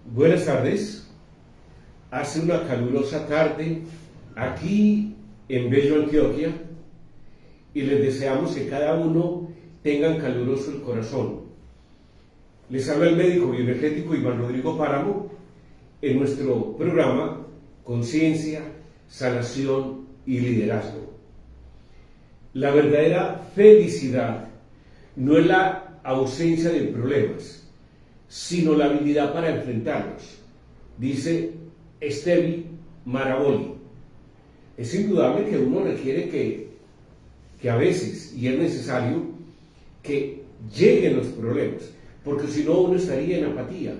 Buenas tardes. Hace una calurosa tarde aquí en Bello, Antioquia, y les deseamos que cada uno tengan caluroso el corazón. Les habla el médico bioenergético Iván Rodrigo Páramo en nuestro programa Conciencia, Sanación y Liderazgo. La verdadera felicidad no es la ausencia de problemas, sino la habilidad para enfrentarlos, dice Stevie Maraboli. Es indudable que uno requiere que a veces, y es necesario, que lleguen los problemas, porque si no uno estaría en apatía.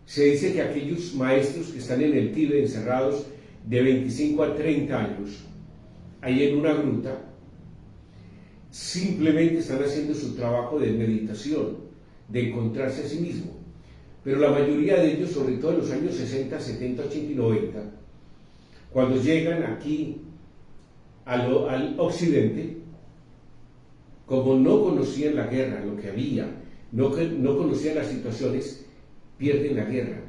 Se dice que aquellos maestros que están en el Tíbet encerrados de 25 a 30 años, ahí en una gruta, simplemente están haciendo su trabajo de meditación, de encontrarse a sí mismo. Pero la mayoría de ellos, sobre todo en los años 60, 70, 80 y 90, cuando llegan aquí al occidente, como no conocían la guerra, lo que había, no conocían las situaciones, pierden la guerra.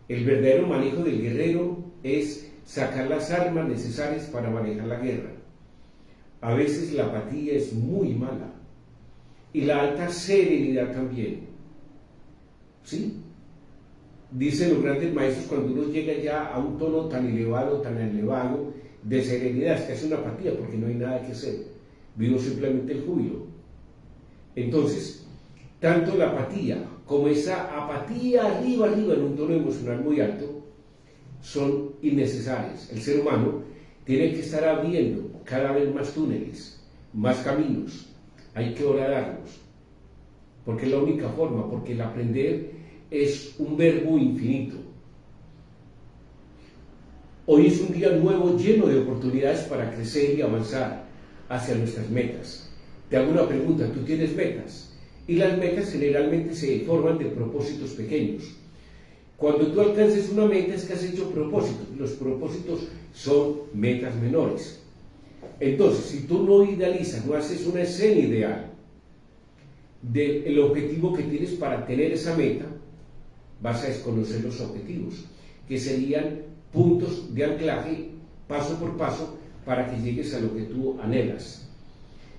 El verdadero manejo del guerrero es sacar las armas necesarias para manejar la guerra. A veces la apatía es muy mala y la alta serenidad también. ¿Sí? Dicen los grandes maestros, cuando uno llega ya a un tono tan elevado de serenidad, es que es una apatía porque no hay nada que hacer, vivo simplemente el júbilo. Entonces, tanto la apatía como esa apatía arriba en un tono emocional muy alto son innecesarias. El ser humano tiene que estar abriendo cada vez más túneles, más caminos, hay que horarlos, porque es la única forma, porque el aprender es un verbo infinito. Hoy es un día nuevo lleno de oportunidades para crecer y avanzar hacia nuestras metas. Te hago una pregunta, ¿tú tienes metas? Y las metas generalmente se forman de propósitos pequeños. Cuando tú alcances una meta es que has hecho propósitos. Los propósitos son metas menores. Entonces, si tú no idealizas, no haces una escena ideal del objetivo que tienes para tener esa meta, vas a desconocer los objetivos, que serían puntos de anclaje paso por paso para que llegues a lo que tú anhelas.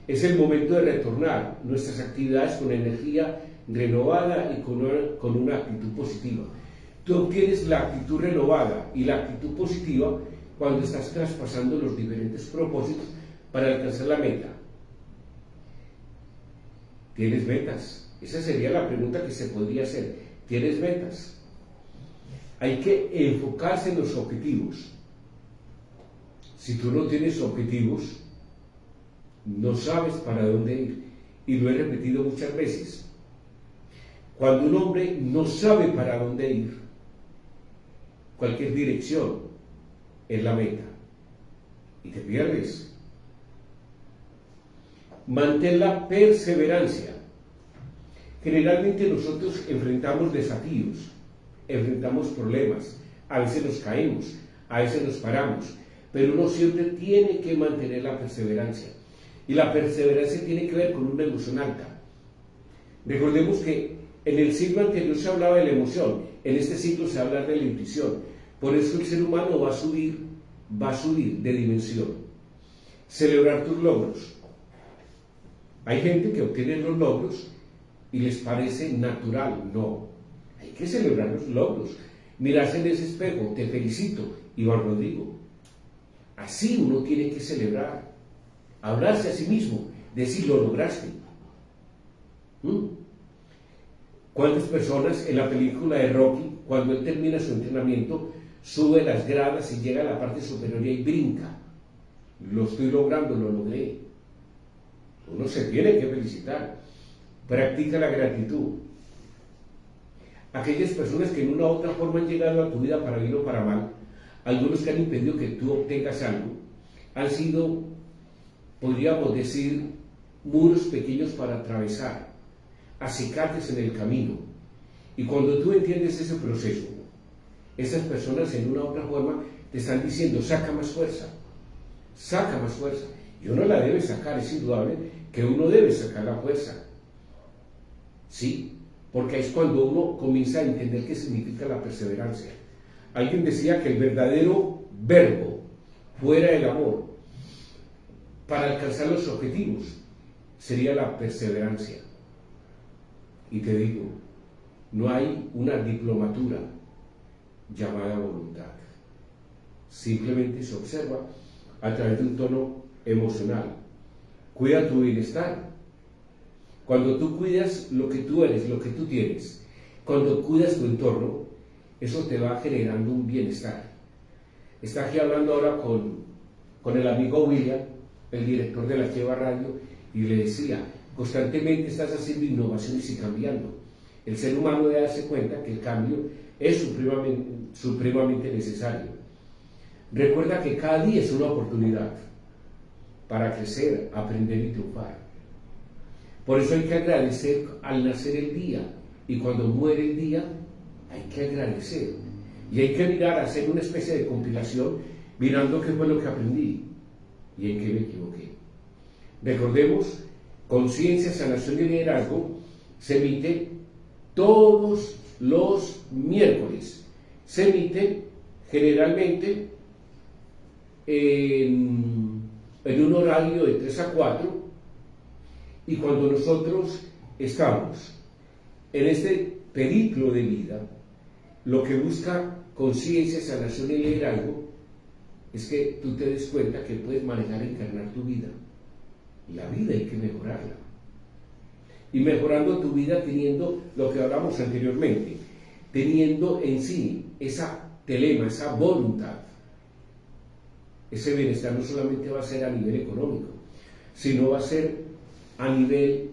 Es el momento de retornar nuestras actividades con energía renovada y con una actitud positiva. Tú obtienes la actitud renovada y la actitud positiva cuando estás traspasando los diferentes propósitos para alcanzar la meta. ¿Tienes metas? Esa sería la pregunta que se podría hacer. ¿Tienes metas? Hay que enfocarse en los objetivos. Si tú no tienes objetivos, no sabes para dónde ir. Y lo he repetido muchas veces. Cuando un hombre no sabe para dónde ir, cualquier dirección es la meta. Y te pierdes. Mantén la perseverancia. Generalmente nosotros enfrentamos desafíos, enfrentamos problemas, a veces nos caemos, a veces nos paramos, pero uno siempre tiene que mantener la perseverancia. Y la perseverancia tiene que ver con una emoción alta. Recordemos que en el siglo anterior se hablaba de la emoción, en este siglo se habla de la intuición. Por eso el ser humano va a subir de dimensión. Celebrar tus logros. Hay gente que obtiene los logros y les parece natural. No, hay que celebrar los logros. Mirarse en ese espejo, te felicito, Iván Rodrigo. Así uno tiene que celebrar. Hablarse a sí mismo, decir, lo lograste. ¿Cuántas personas en la película de Rocky, cuando él termina su entrenamiento, sube las gradas y llega a la parte superior y brinca? Lo estoy logrando, lo logré. Uno se tiene que felicitar. Practica la gratitud. Aquellas personas que en una u otra forma han llegado a tu vida para bien o para mal, algunos que han impedido que tú obtengas algo, han sido, podríamos decir, muros pequeños para atravesar, acicates en el camino. Y cuando tú entiendes ese proceso, esas personas en una u otra forma te están diciendo, saca más fuerza, saca más fuerza. Y uno la debe sacar, es indudable que uno debe sacar la fuerza. Sí, porque es cuando uno comienza a entender qué significa la perseverancia. Alguien decía que el verdadero verbo fuera del amor para alcanzar los objetivos sería la perseverancia. Y te digo, no hay una diplomatura llamada voluntad. Simplemente se observa a través de un tono emocional. Cuida tu bienestar. Cuando tú cuidas lo que tú eres, lo que tú tienes, cuando cuidas tu entorno, eso te va generando un bienestar. Está aquí hablando ahora con el amigo William, el director de la Cheva Radio, y le decía, constantemente estás haciendo innovaciones y cambiando. El ser humano debe darse cuenta que el cambio es supremamente necesario. Recuerda que cada día es una oportunidad para crecer, aprender y triunfar. Por eso hay que agradecer al nacer el día, y cuando muere el día hay que agradecer. Y hay que mirar, hacer una especie de compilación, mirando qué fue lo que aprendí y en qué me equivoqué. Recordemos, Conciencia, Sanación y Liderazgo se emite todos los miércoles. Se emite generalmente en un horario de 3 a 4, y cuando nosotros estamos en este periplo de vida, lo que busca Conciencia, Sanación y Liderazgo es que tú te des cuenta que puedes manejar y encarnar tu vida. La vida hay que mejorarla. Y mejorando tu vida teniendo lo que hablamos anteriormente, teniendo en sí esa telema, esa voluntad. Ese bienestar no solamente va a ser a nivel económico, sino va a ser a nivel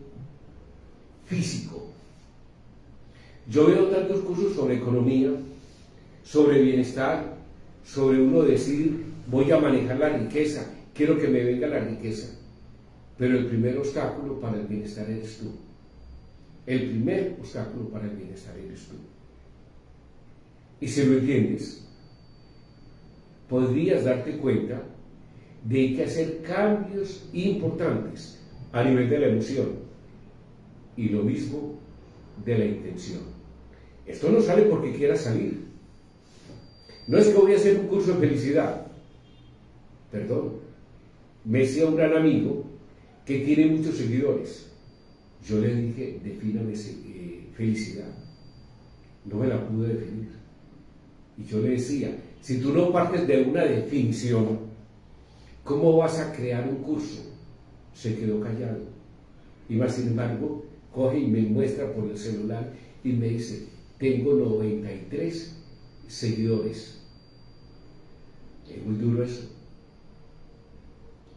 físico. Yo veo tantos cursos sobre economía, sobre bienestar, sobre uno decir, voy a manejar la riqueza, quiero que me venga la riqueza. Pero el primer obstáculo para el bienestar eres tú. El primer obstáculo para el bienestar eres tú. Y si lo entiendes, podrías darte cuenta de que hay que hacer cambios importantes a nivel de la emoción, y lo mismo de la intención. Esto no sale porque quieras salir. No es que voy a hacer un curso de felicidad. Perdón. Me decía un gran amigo que tiene muchos seguidores. Yo le dije, defíname felicidad. No me la pude definir. Y yo le decía, si tú no partes de una definición, ¿cómo vas a crear un curso? Se quedó callado. Y más sin embargo, coge y me muestra por el celular y me dice, tengo 93 seguidores. Es muy duro eso.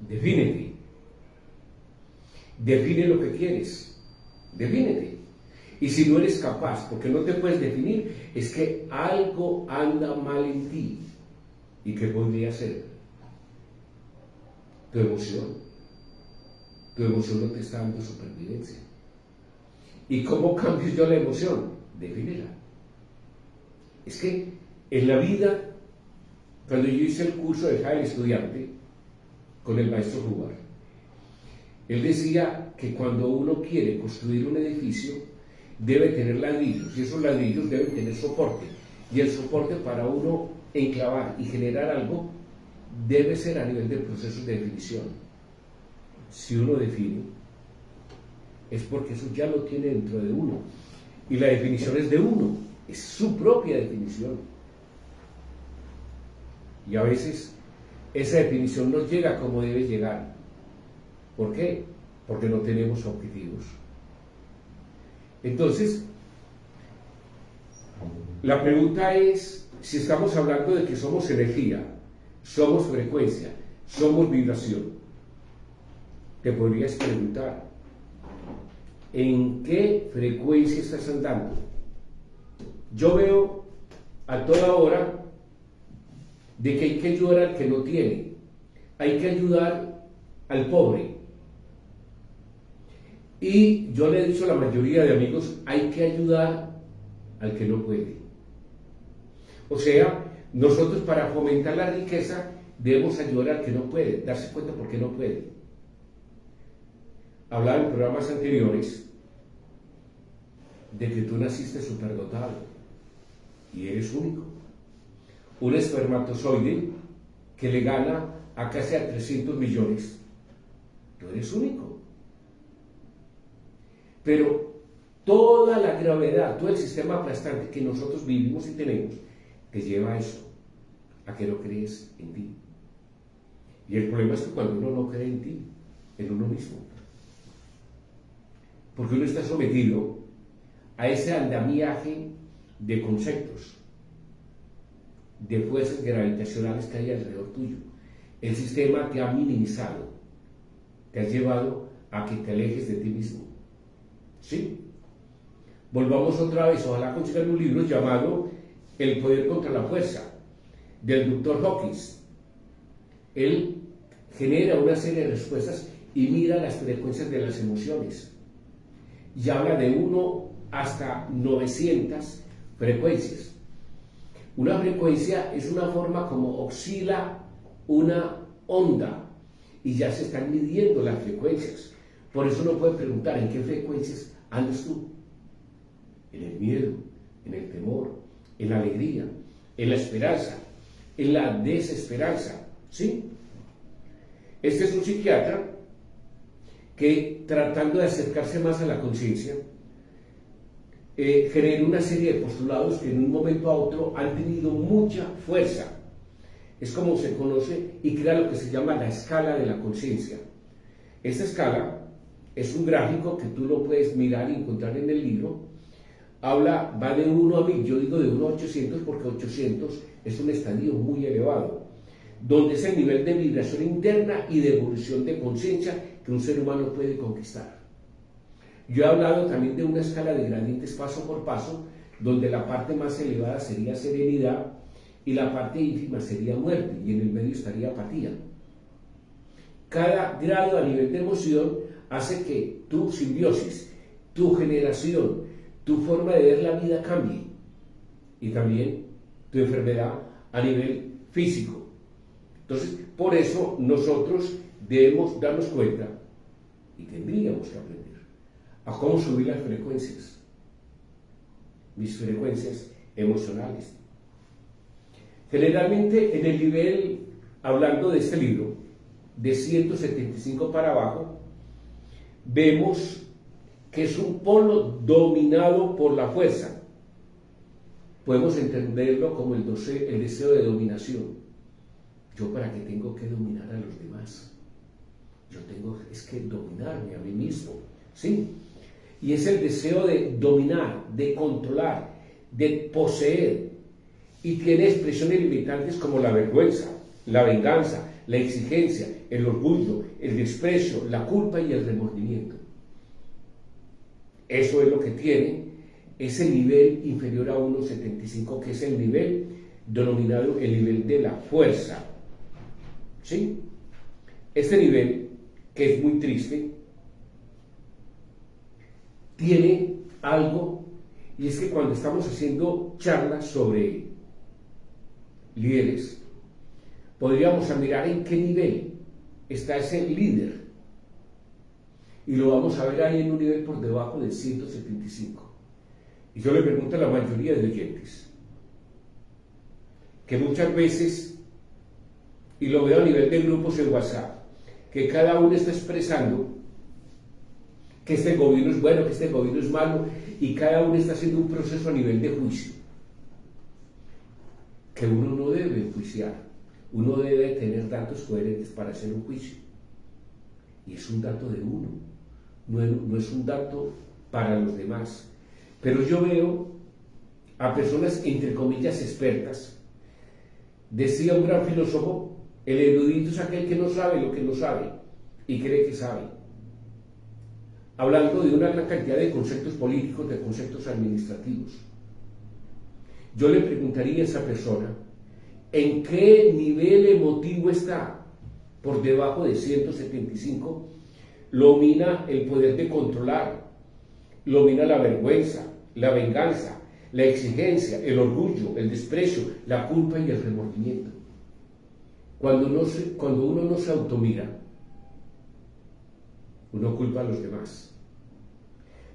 Defínete. Define lo que quieres. Defínete. Y si no eres capaz, porque no te puedes definir, es que algo anda mal en ti. ¿Y qué podría ser? Tu emoción. Tu emoción no te está dando supervivencia. ¿Y cómo cambio yo la emoción? Defínela. Es que en la vida, cuando yo hice el curso de Jaime Estudiante con el maestro Rubar, él decía que cuando uno quiere construir un edificio, debe tener ladrillos, y esos ladrillos deben tener soporte, y el soporte para uno enclavar y generar algo debe ser a nivel del proceso de definición. Si uno define, es porque eso ya lo tiene dentro de uno, y la definición es de uno, es su propia definición. Y a veces esa definición no llega como debe llegar. ¿Por qué? Porque no tenemos objetivos. Entonces, la pregunta es, si estamos hablando de que somos energía, somos frecuencia, somos vibración, te podrías preguntar, ¿en qué frecuencia estás andando? Yo veo a toda hora de que hay que ayudar al que no tiene, hay que ayudar al pobre. Y yo le he dicho a la mayoría de amigos, hay que ayudar al que no puede. O sea, nosotros para fomentar la riqueza debemos ayudar al que no puede, darse cuenta por qué no puede. Hablaba en programas anteriores de que tú naciste superdotado y eres único. Un espermatozoide que le gana a casi a 300 millones. Tú eres único. Pero toda la gravedad, todo el sistema aplastante que nosotros vivimos y tenemos, te lleva a eso, a que no crees en ti. Y el problema es que cuando uno no cree en ti, en uno mismo, porque uno está sometido a ese andamiaje de conceptos, de fuerzas gravitacionales que hay alrededor tuyo. El sistema te ha minimizado, te ha llevado a que te alejes de ti mismo. ¿Sí? Volvamos otra vez, ojalá consigan un libro llamado El poder contra la fuerza, del Dr. Hawkins. Él genera una serie de respuestas y mira las frecuencias de las emociones. Y habla de 1 hasta 900 frecuencias. Una frecuencia es una forma como oscila una onda y ya se están midiendo las frecuencias. Por eso uno puede preguntar en qué frecuencias andas tú. En el miedo, en el temor, en la alegría, en la esperanza, en la desesperanza. ¿Sí? Este es un psiquiatra que, tratando de acercarse más a la conciencia, genera una serie de postulados que en un momento a otro han tenido mucha fuerza. Es como se conoce y crea lo que se llama la escala de la conciencia. Esta escala es un gráfico que tú lo puedes mirar y encontrar en el libro. Va de 1 a 1000, yo digo de 1 a 800 porque 800 es un estadio muy elevado, donde es el nivel de vibración interna y de evolución de conciencia que un ser humano puede conquistar. Yo he hablado también de una escala de gradientes paso por paso, donde la parte más elevada sería serenidad y la parte ínfima sería muerte, y en el medio estaría apatía. Cada grado a nivel de emoción hace que tu simbiosis, tu generación, tu forma de ver la vida cambie, y también tu enfermedad a nivel físico. Entonces, por eso nosotros debemos darnos cuenta, y tendríamos que aprender, a cómo subir las frecuencias, mis frecuencias emocionales. Generalmente en el nivel, hablando de este libro, de 175 para abajo, vemos que es un polo dominado por la fuerza. Podemos entenderlo como el deseo de dominación. ¿Yo para qué tengo que dominar a los demás? Yo tengo que dominarme a mí mismo, ¿sí? Y es el deseo de dominar, de controlar, de poseer. Y tiene expresiones limitantes como la vergüenza, la venganza, la exigencia, el orgullo, el desprecio, la culpa y el remordimiento. Eso es lo que tiene ese nivel inferior a 1.75, que es el nivel denominado el nivel de la fuerza. ¿Sí? Este nivel, que es muy triste, tiene algo, y es que cuando estamos haciendo charlas sobre líderes, podríamos mirar en qué nivel está ese líder, y lo vamos a ver ahí en un nivel por debajo del 175. Y yo le pregunto a la mayoría de oyentes, que muchas veces, y lo veo a nivel de grupos en WhatsApp, que cada uno está expresando que este gobierno es bueno, que este gobierno es malo, y cada uno está haciendo un proceso a nivel de juicio, que uno no debe enjuiciar, uno debe tener datos coherentes para hacer un juicio, y es un dato de uno, no es un dato para los demás. Pero yo veo a personas, entre comillas, expertas. Decía un gran filósofo, el erudito es aquel que no sabe lo que no sabe y cree que sabe. Hablando de una gran cantidad de conceptos políticos, de conceptos administrativos. Yo le preguntaría a esa persona, ¿en qué nivel emotivo está? Por debajo de 175, lo mina el poder de controlar, lo mina la vergüenza, la venganza, la exigencia, el orgullo, el desprecio, la culpa y el remordimiento. Cuando uno no se automira, uno culpa a los demás.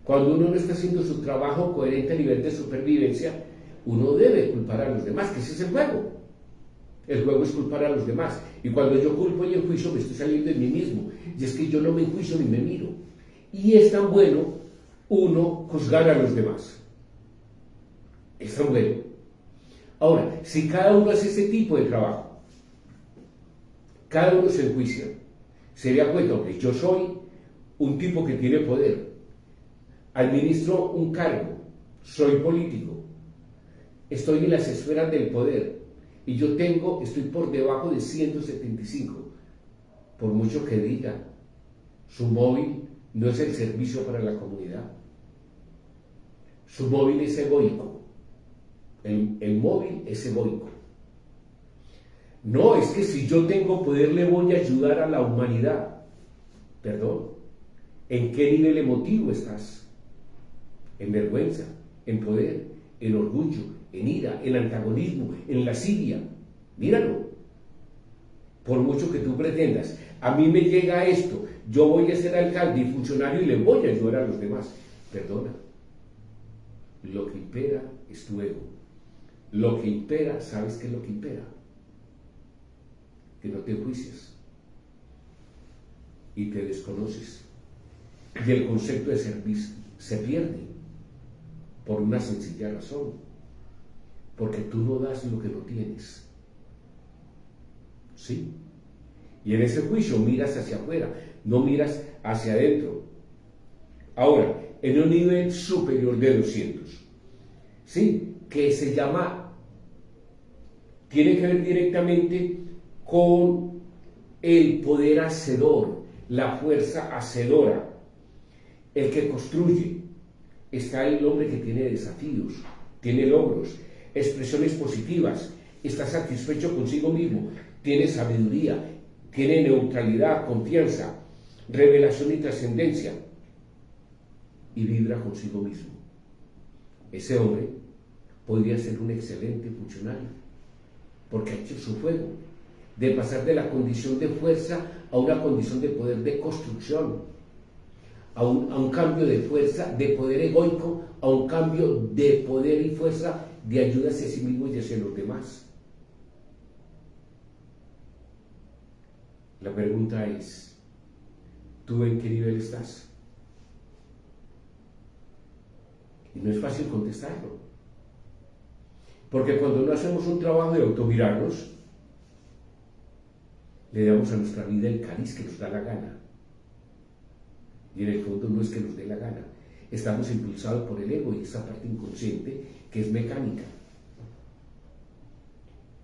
Cuando uno no está haciendo su trabajo coherente a nivel de supervivencia, uno debe culpar a los demás, que ese es el juego. El juego es culpar a los demás. Y cuando yo culpo y enjuicio, me estoy saliendo de mí mismo. Y es que yo no me enjuicio ni me miro. Y es tan bueno uno juzgar a los demás. Es tan bueno. Ahora, si cada uno hace ese tipo de trabajo, cada uno se enjuicia, se da cuenta que yo soy un tipo que tiene poder, administro un cargo, soy político, estoy en las esferas del poder y yo estoy por debajo de 175, por mucho que diga, su móvil no es el servicio para la comunidad, su móvil es egoico. El móvil es egoico. No, es que si yo tengo poder le voy a ayudar a la humanidad. Perdón, ¿en qué nivel emotivo estás? ¿En vergüenza? ¿En poder? ¿En orgullo? ¿En ira? ¿En antagonismo? ¿En lascivia? Míralo. Por mucho que tú pretendas, a mí me llega esto, yo voy a ser alcalde y funcionario y le voy a ayudar a los demás. Perdona, lo que impera es tu ego. Lo que impera, ¿sabes qué es lo que impera? Que no te enjuicias y te desconoces. Y el concepto de servicio se pierde por una sencilla razón, porque tú no das lo que no tienes. ¿Sí? Y en ese juicio miras hacia afuera, no miras hacia adentro. Ahora, en un nivel superior de 200, ¿sí? Que se llama, tiene que ver directamente con el poder hacedor, la fuerza hacedora, el que construye. Está el hombre que tiene desafíos, tiene logros, expresiones positivas, está satisfecho consigo mismo, tiene sabiduría, tiene neutralidad, confianza, revelación y trascendencia, y vibra consigo mismo. Ese hombre podría ser un excelente funcionario, porque ha hecho su juego, de pasar de la condición de fuerza a una condición de poder de construcción, a un cambio de fuerza, de poder egoico, a un cambio de poder y fuerza de ayuda hacia sí mismo y hacia los demás. La pregunta es, ¿tú en qué nivel estás? Y no es fácil contestarlo. Porque cuando no hacemos un trabajo de automirarnos, le damos a nuestra vida el cariz que nos da la gana. Y en el fondo no es que nos dé la gana. Estamos impulsados por el ego y esa parte inconsciente que es mecánica.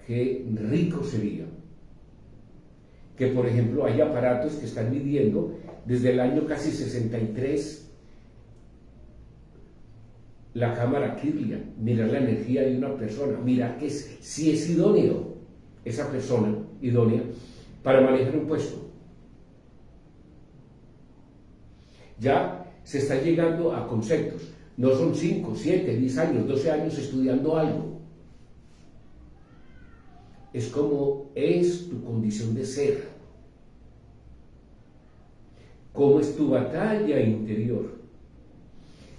Qué rico sería que, por ejemplo, hay aparatos que están midiendo desde el año casi 63 la cámara Kirlian, mirar la energía de una persona, mirar que si es idóneo esa persona, idónea, para manejar un puesto. Ya se está llegando a conceptos, no son 5, 7, 10 años, 12 años estudiando algo. Es como es tu condición de ser, cómo es tu batalla interior.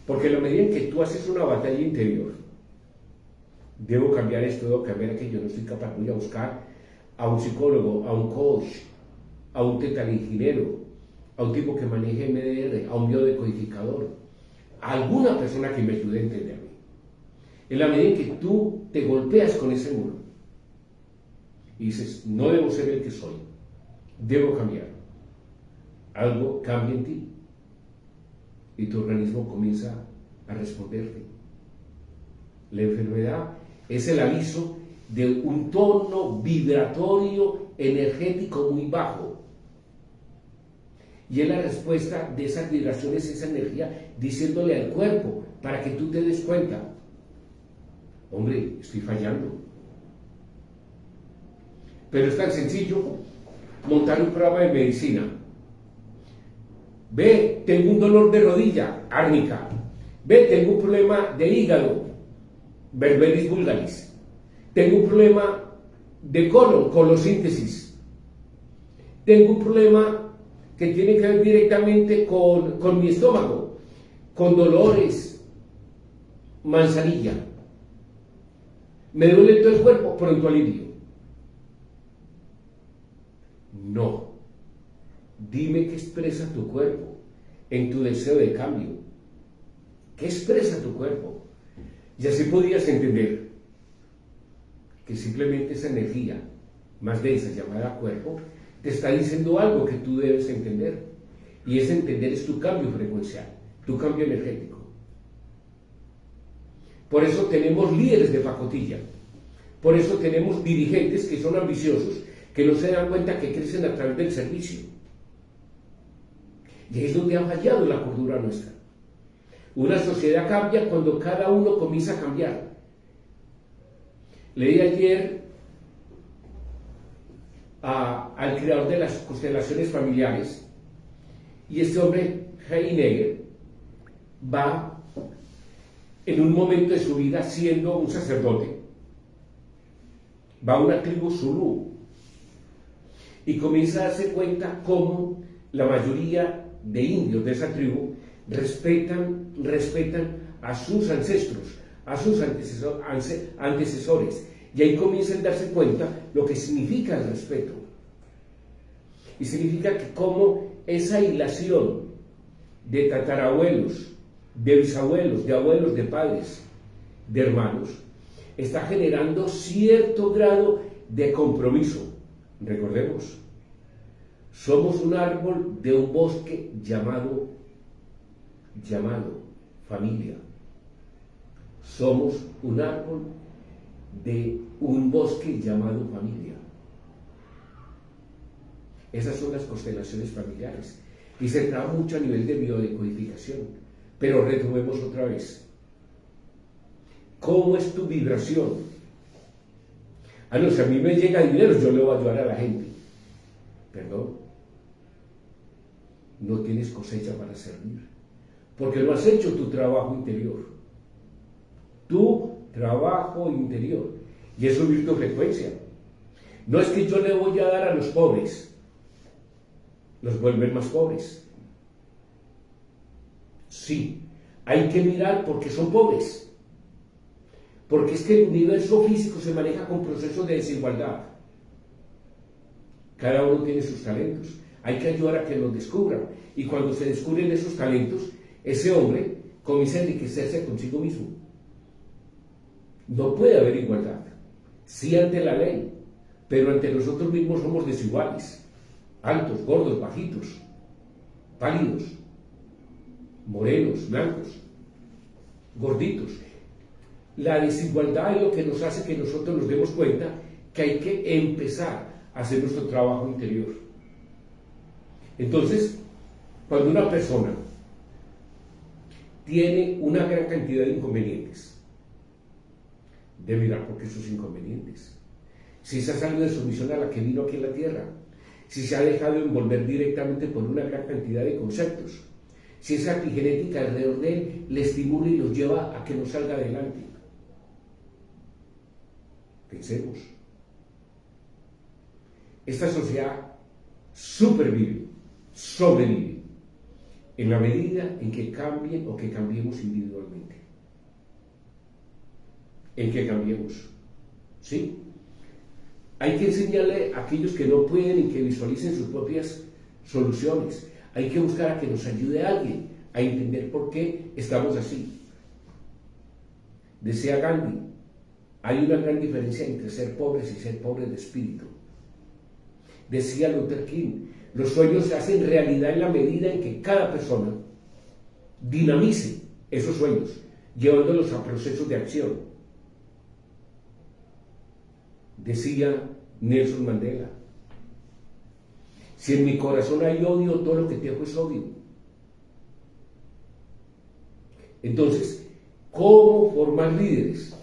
Porque en la medida en que tú haces una batalla interior, debo cambiar esto, debo cambiar aquello, no estoy capaz, voy a buscar a un psicólogo, a un coach, a un tetalingeniero, a un tipo que maneje MDR, a un biodecodificador, a alguna persona que me ayude a entenderme. En la medida en que tú te golpeas con ese muro y dices, no debo ser el que soy, debo cambiar, algo cambia en ti. Y tu organismo comienza a responderte. La enfermedad es el aviso de un tono vibratorio energético muy bajo. Y es la respuesta de esas vibraciones, esa energía, diciéndole al cuerpo, para que tú te des cuenta, hombre, estoy fallando. Pero es tan sencillo montar un programa de medicina. Ve, tengo un dolor de rodilla, árnica. Ve, tengo un problema de hígado, Berberis vulgaris. Tengo un problema de colon, colosíntesis. Tengo un problema que tiene que ver directamente con mi estómago. con dolores, manzanilla. Me duele todo el cuerpo, pronto alivio. No. Dime qué expresa tu cuerpo en tu deseo de cambio. ¿Qué expresa tu cuerpo? Y así podrías entender que simplemente esa energía más densa llamada cuerpo te está diciendo algo que tú debes entender. Y ese entender es tu cambio frecuencial, tu cambio energético. Por eso tenemos líderes de pacotilla. Por eso tenemos dirigentes que son ambiciosos, que no se dan cuenta que crecen a través del servicio. Y ahí es donde ha fallado la cordura nuestra. Una sociedad cambia cuando cada uno comienza a cambiar. Leí ayer al creador de las constelaciones familiares, y este hombre, Heidegger, va en un momento de su vida siendo un sacerdote, va a una tribu zulú y comienza a darse cuenta cómo la mayoría de indios de esa tribu respetan a sus ancestros, a sus antecesores, y ahí comienzan a darse cuenta lo que significa el respeto. Y significa que como esa hilación de tatarabuelos, de bisabuelos, de abuelos, de padres, de hermanos, está generando cierto grado de compromiso. Recordemos, somos un árbol de un bosque llamado familia. Somos un árbol de un bosque llamado familia. Esas son las constelaciones familiares. Y se trabaja mucho a nivel de biodecodificación. Pero retomemos otra vez. ¿Cómo es tu vibración? No, si a mí me llega dinero, yo le voy a ayudar a la gente. Perdón. No tienes cosecha para servir. Porque no has hecho tu trabajo interior. Tu trabajo interior. Y es subir tu frecuencia. No es que yo le voy a dar a los pobres. Los vuelven más pobres. Sí, hay que mirar por qué son pobres. Porque es que el universo físico se maneja con procesos de desigualdad. Cada uno tiene sus talentos. Hay que ayudar a que los descubran. Y cuando se descubren esos talentos, ese hombre comienza a enriquecerse consigo mismo. No puede haber igualdad. Sí ante la ley, pero ante nosotros mismos somos desiguales. Altos, gordos, bajitos, pálidos, morenos, blancos, gorditos. La desigualdad es lo que nos hace que nosotros nos demos cuenta que hay que empezar a hacer nuestro trabajo interior. Entonces, cuando una persona tiene una gran cantidad de inconvenientes, debe mirar por qué esos inconvenientes. Si se ha salido de su misión a la que vino aquí en la tierra, si se ha dejado envolver directamente por una gran cantidad de conceptos, si esa epigenética alrededor de él le estimula y lo lleva a que no salga adelante. Pensemos. Esta sociedad supervive, sobrevive, en la medida en que cambien o que cambiemos individualmente. En que cambiemos. ¿Sí? Hay que enseñarle a aquellos que no pueden y que visualicen sus propias soluciones. Hay que buscar a que nos ayude a alguien a entender por qué estamos así. Decía Gandhi, hay una gran diferencia entre ser pobres y ser pobres de espíritu. Decía Luther King, los sueños se hacen realidad en la medida en que cada persona dinamice esos sueños, llevándolos a procesos de acción. Decía Nelson Mandela, si en mi corazón hay odio, todo lo que tengo es odio. Entonces, ¿cómo formar líderes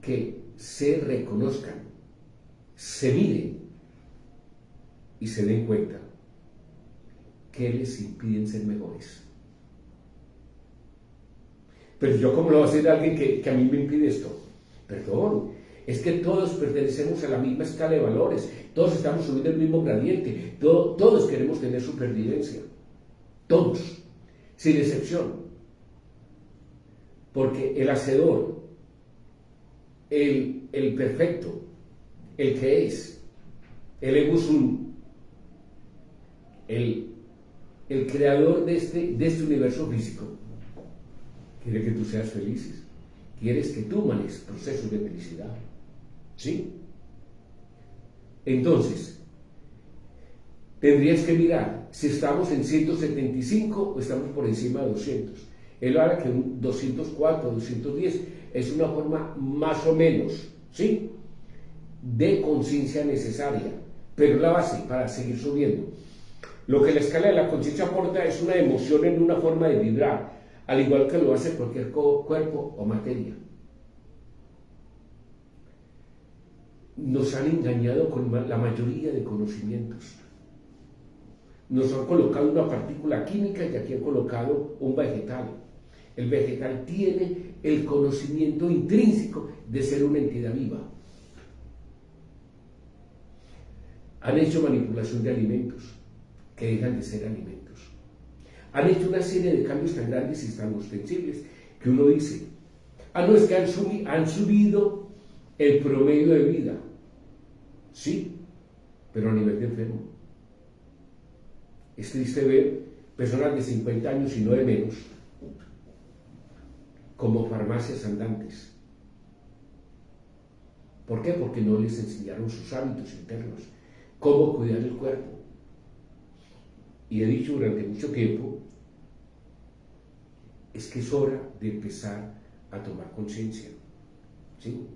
que se reconozcan, se miren y se den cuenta que les impiden ser mejores? Pero yo, ¿cómo lo va a hacer alguien que a mí me impide esto? Perdón, es que todos pertenecemos a la misma escala de valores, todos estamos subiendo el mismo gradiente, todos queremos tener supervivencia, todos. sin excepción. Porque el hacedor, el perfecto, el que es, el ego sum, el creador de este universo físico, quiere que tú seas feliz, quieres que tú manejes procesos de felicidad, ¿sí? Entonces, tendrías que mirar si estamos en 175 o estamos por encima de 200. Él habla que un 204, 210 es una forma más o menos, ¿sí?, de conciencia necesaria, pero la base para seguir subiendo. Lo que la escala de la conciencia aporta es una emoción en una forma de vibrar, al igual que lo hace cualquier cuerpo o materia. Nos han engañado con la mayoría de conocimientos. Nos han colocado una partícula química y aquí han colocado un vegetal. El vegetal tiene el conocimiento intrínseco de ser una entidad viva. Han hecho manipulación de alimentos que dejan de ser alimentos. Han hecho una serie de cambios tan grandes y tan ostensibles que uno dice, no, es que han subido el promedio de vida. Sí, pero a nivel de enfermo. Es triste ver personas de 50 años y no de menos como farmacias andantes. ¿Por qué? Porque no les enseñaron sus hábitos internos, cómo cuidar el cuerpo. Y he dicho durante mucho tiempo, es que es hora de empezar a tomar conciencia, ¿sí?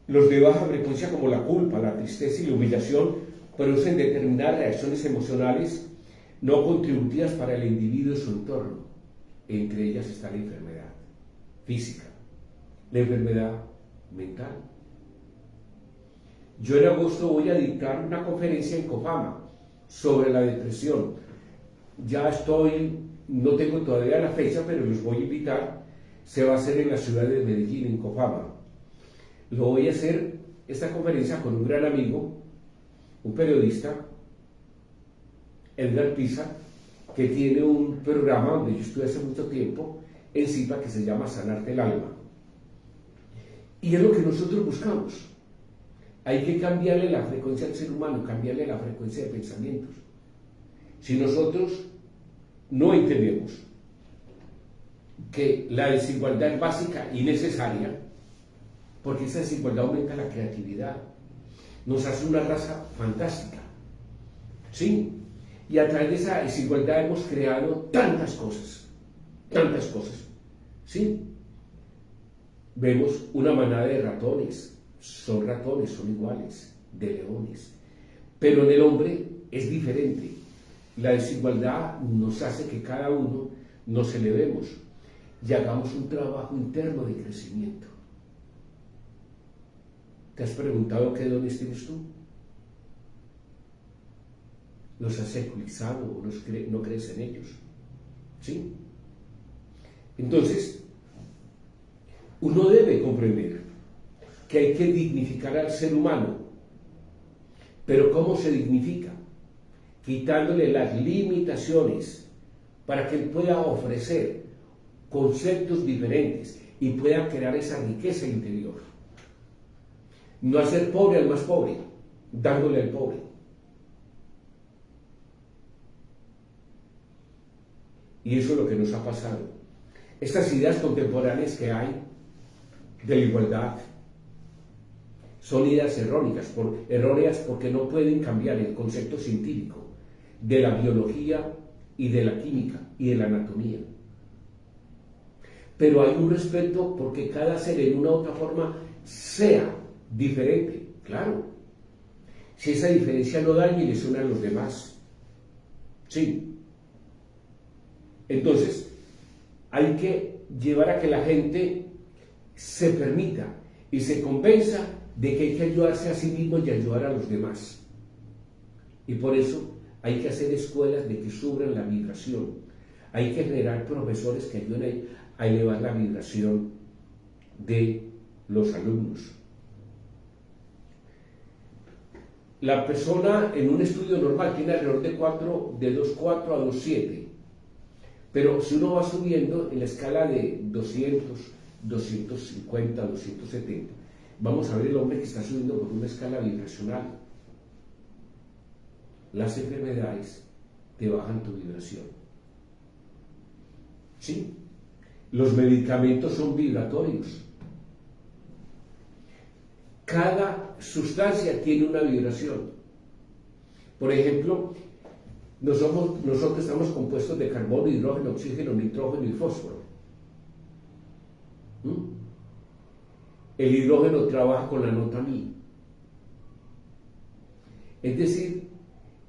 Los de baja frecuencia, como la culpa, la tristeza y la humillación, producen determinadas reacciones emocionales no contributivas para el individuo y su entorno. Entre ellas está la enfermedad física, la enfermedad mental. Yo en agosto voy a dictar una conferencia en Cofama sobre la depresión. No tengo todavía la fecha, pero los voy a invitar. Se va a hacer en la ciudad de Medellín, en Cofama. Lo voy a hacer, esta conferencia, con un gran amigo, un periodista, Edgar Pisa, que tiene un programa donde yo estuve hace mucho tiempo en CIPA que se llama Sanarte el Alma. Y es lo que nosotros buscamos. Hay que cambiarle la frecuencia al ser humano, cambiarle la frecuencia de pensamientos. Si nosotros no entendemos que la desigualdad es básica y necesaria, porque esa desigualdad aumenta la creatividad, nos hace una raza fantástica, ¿sí? Y a través de esa desigualdad hemos creado tantas cosas, ¿sí? Vemos una manada de ratones, son iguales, de leones, pero en el hombre es diferente. La desigualdad nos hace que cada uno nos elevemos y hagamos un trabajo interno de crecimiento. ¿Te has preguntado qué dones tienes tú? ¿Los has eclipsado o no crees en ellos? ¿Sí? Entonces, uno debe comprender que hay que dignificar al ser humano. ¿Pero cómo se dignifica? Quitándole las limitaciones para que él pueda ofrecer conceptos diferentes y pueda crear esa riqueza interior. No hacer pobre al más pobre, dándole al pobre. Y eso es lo que nos ha pasado. Estas ideas contemporáneas que hay de la igualdad son ideas erróneas porque no pueden cambiar el concepto científico de la biología y de la química y de la anatomía. Pero hay un respeto porque cada ser en una u otra forma sea diferente, claro. Si esa diferencia no daña y lesiona a los demás. Sí. Entonces, hay que llevar a que la gente se permita y se convenza de que hay que ayudarse a sí mismo y ayudar a los demás. Y por eso hay que hacer escuelas de que suban la vibración. Hay que generar profesores que ayuden a elevar la vibración de los alumnos. La persona en un estudio normal tiene alrededor de 2,4 a 2,7. Pero si uno va subiendo en la escala de 200, 250, 270, vamos a ver el hombre que está subiendo por una escala vibracional. Las enfermedades te bajan tu vibración. ¿Sí? Los medicamentos son vibratorios. Cada sustancia tiene una vibración. Por ejemplo, nosotros estamos compuestos de carbono, hidrógeno, oxígeno, nitrógeno y fósforo. El hidrógeno trabaja con la nota mi. Es decir,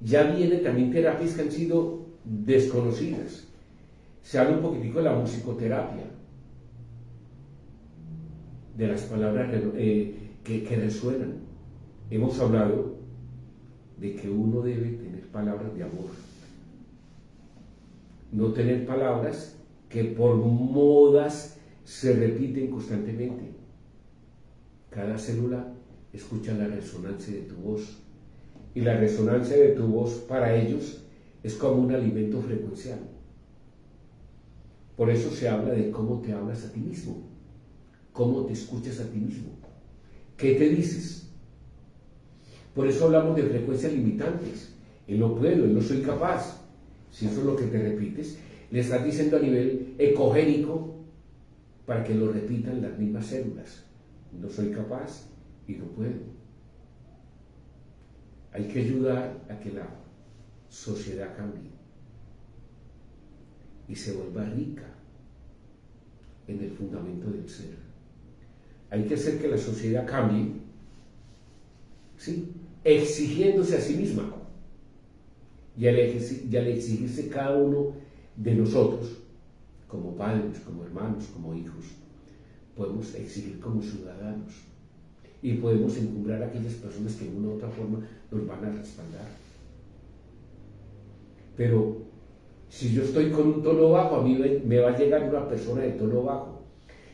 ya vienen también terapias que han sido desconocidas. Se habla un poquitico de la musicoterapia, de las palabras que resuenan. Hemos hablado de que uno debe tener palabras de amor, no tener palabras que por modas se repiten constantemente. Cada célula escucha la resonancia de tu voz, y la resonancia de tu voz para ellos es como un alimento frecuencial. Por eso se habla de cómo te hablas a ti mismo, cómo te escuchas a ti mismo, qué te dices. Por eso hablamos de frecuencias limitantes. El no puedo, el no soy capaz. Si eso es lo que te repites, le estás diciendo a nivel ecogénico para que lo repitan las mismas células. No soy capaz y no puedo. Hay que ayudar a que la sociedad cambie y se vuelva rica en el fundamento del ser. Hay que hacer que la sociedad cambie, ¿sí?, exigiéndose a sí misma. Y al exigirse cada uno de nosotros, como padres, como hermanos, como hijos, podemos exigir como ciudadanos y podemos encumbrar a aquellas personas que de una u otra forma nos van a respaldar. Pero si yo estoy con un tono bajo, a mí me va a llegar una persona de tono bajo.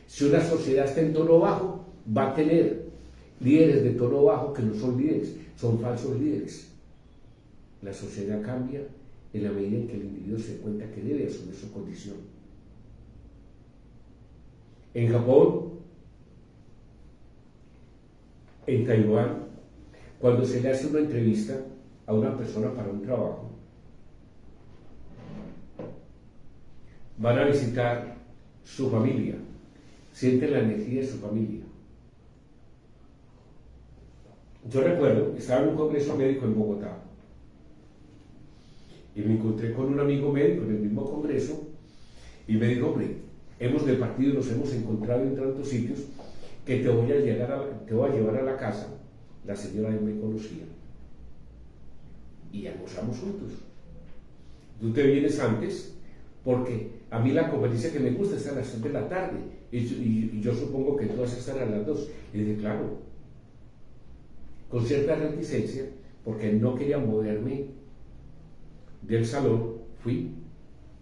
Si una sociedad está en tono bajo, va a tener líderes de tono bajo que no son líderes, son falsos líderes. La sociedad cambia en la medida en que el individuo se cuenta que debe asumir su condición. En Japón, en Taiwán, cuando se le hace una entrevista a una persona para un trabajo, van a visitar su familia, sienten la energía de su familia. Yo recuerdo, estaba en un congreso médico en Bogotá y me encontré con un amigo médico en el mismo congreso y me dijo: hombre, hemos departido y nos hemos encontrado en tantos sitios que te voy a llevar a la casa. La señora me conocía y almorzamos juntos. Tú te vienes antes porque a mí la conferencia que me gusta es a las 3 de la tarde y yo supongo que tú vas a estar a las 2. Y dije: claro, con cierta reticencia, porque no quería moverme del salón. Fui,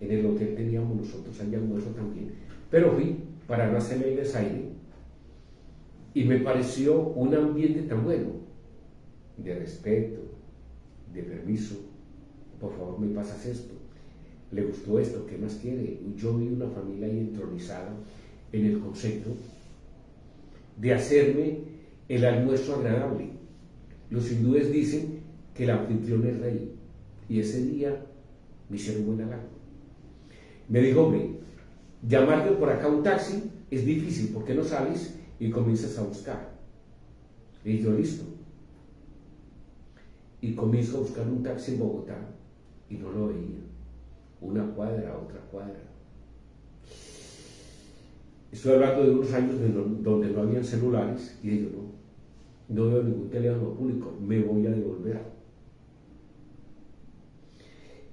en el hotel teníamos nosotros allá almuerzo también, pero fui para no hacerme el desaire y me pareció un ambiente tan bueno, de respeto, de permiso. Por favor, me pasas esto, le gustó esto, ¿qué más quiere? Yo vi una familia ahí entronizada en el concepto de hacerme el almuerzo agradable. Los hindúes dicen que el anfitrión es rey, y ese día me hicieron buen halago. Me dijo: hombre, llamarte por acá un taxi es difícil, ¿por qué no sales y comienzas a buscar? Y yo: listo. Y comienzo a buscar un taxi en Bogotá y no lo veía. Una cuadra, otra cuadra. Estoy hablando de unos años donde no habían celulares y yo no veo ningún teléfono público, me voy a devolver.